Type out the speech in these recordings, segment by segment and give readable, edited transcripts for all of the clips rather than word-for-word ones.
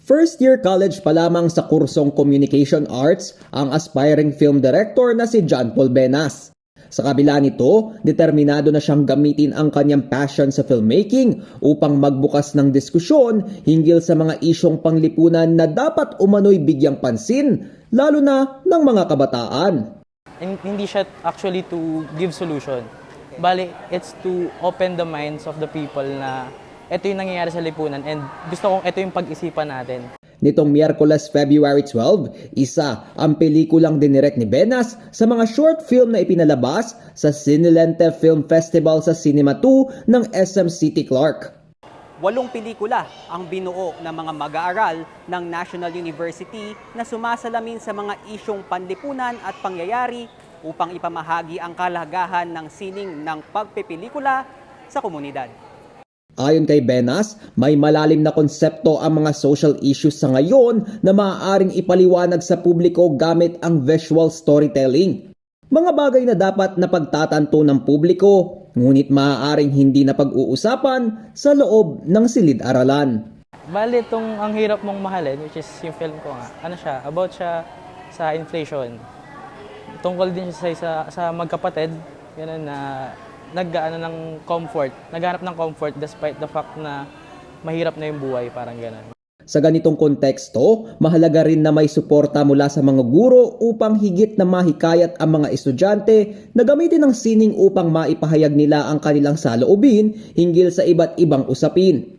First year college pa lamang sa kursong Communication Arts ang aspiring film director na si John Paul Benas. Sa kabila nito, determinado na siyang gamitin ang kanyang passion sa filmmaking upang magbukas ng diskusyon hinggil sa mga isyong panglipunan na dapat umano'y bigyang pansin, lalo na ng mga kabataan. And hindi siya actually to give solution. Bali, it's to open the minds of the people na ito yung nangyayari sa lipunan and gusto kong ito yung pag-isipan natin. Nitong Miyerkules, February 12, isa ang pelikulang dinirect ni Benas sa mga short film na ipinalabas sa Cinelente Film Festival sa Cinema 2 ng SM City Clark. 8 pelikula ang binuo ng mga mag-aaral ng National University na sumasalamin sa mga isyong panlipunan at pangyayari upang ipamahagi ang kahalagahan ng sining ng pagpipelikula sa komunidad. Ayon kay Benas, may malalim na konsepto ang mga social issues sa ngayon na maaaring ipaliwanag sa publiko gamit ang visual storytelling. Mga bagay na dapat na pagtatanto ng publiko, ngunit maaaring hindi na pag-uusapan sa loob ng silid-aralan. Bali, itong ang hirap mong mahalin, which is yung film ko nga, about siya sa inflation. Tungkol din siya sa magkapatid, ganun na naghanap ng comfort despite the fact na mahirap na yung buhay, parang gano'n. Sa ganitong konteksto, mahalaga rin na may suporta mula sa mga guro upang higit na mahikayat ang mga estudyante na gamitin ang sining upang maipahayag nila ang kanilang saloobin hinggil sa iba't ibang usapin.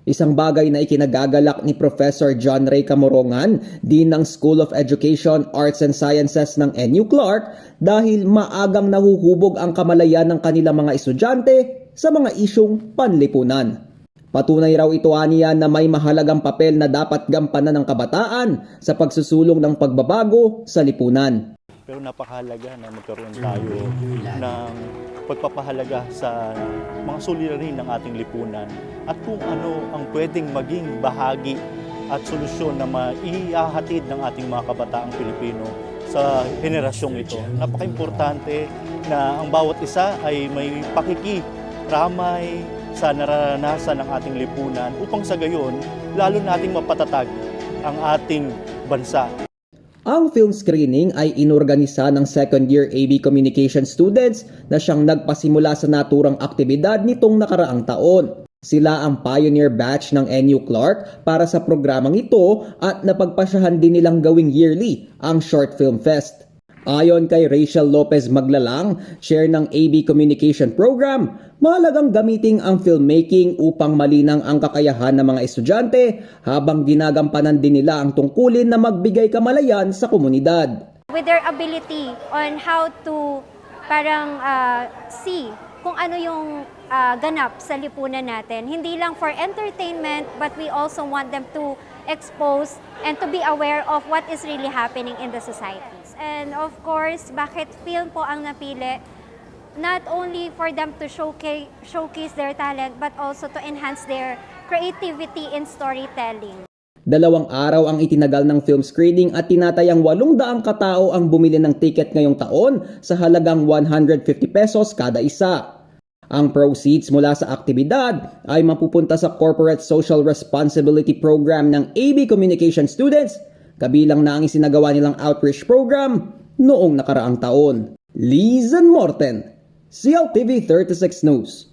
Isang bagay na ikinagagalak ni Professor John Ray Camorongan, Dean ng School of Education, Arts and Sciences ng NU Clark, dahil maagang nahuhubog ang kamalayan ng kanilang mga estudyante sa mga isyong panlipunan. Patunay raw ito aniya na may mahalagang papel na dapat gampanan ng kabataan sa pagsusulong ng pagbabago sa lipunan. Pero napakahalaga na magkaroon tayo ng pagpapahalaga sa mga suliranin ng ating lipunan at kung ano ang pwedeng maging bahagi at solusyon na maihahatid ng ating mga kabataang Pilipino sa henerasyong ito. Napaka-importante na ang bawat isa ay may pakikiramay sa nararanasan ng ating lipunan upang sa gayon lalo nating mapatatag ang ating bansa. Ang film screening ay inorganisa ng second-year AB Communication students na siyang nagpasimula sa naturang aktibidad nitong nakaraang taon. Sila ang pioneer batch ng NU Clark para sa programang ito at napagpasyahan din nilang gawing yearly ang Short Film Fest. Ayon kay Rachel Lopez Maglalang, chair ng AB Communication Program, mahalagang gamitin ang filmmaking upang malinang ang kakayahan ng mga estudyante habang ginagampanan din nila ang tungkulin na magbigay kamalayan sa komunidad. With their ability on how to see kung ano yung ganap sa lipunan natin. Hindi lang for entertainment, but we also want them to expose and to be aware of what is really happening in the society. And of course, bakit film po ang napili? Not only for them to showcase their talent, but also to enhance their creativity in storytelling. 2 araw ang itinagal ng film screening at tinatayang 800 katao ang bumili ng ticket ngayong taon sa halagang 150 pesos kada isa. Ang proceeds mula sa aktibidad ay mapupunta sa Corporate Social Responsibility Program ng AB Communication students, kabilang na ang isinagawa nilang outreach program noong nakaraang taon. Lizan Morten, CLTV 36 News.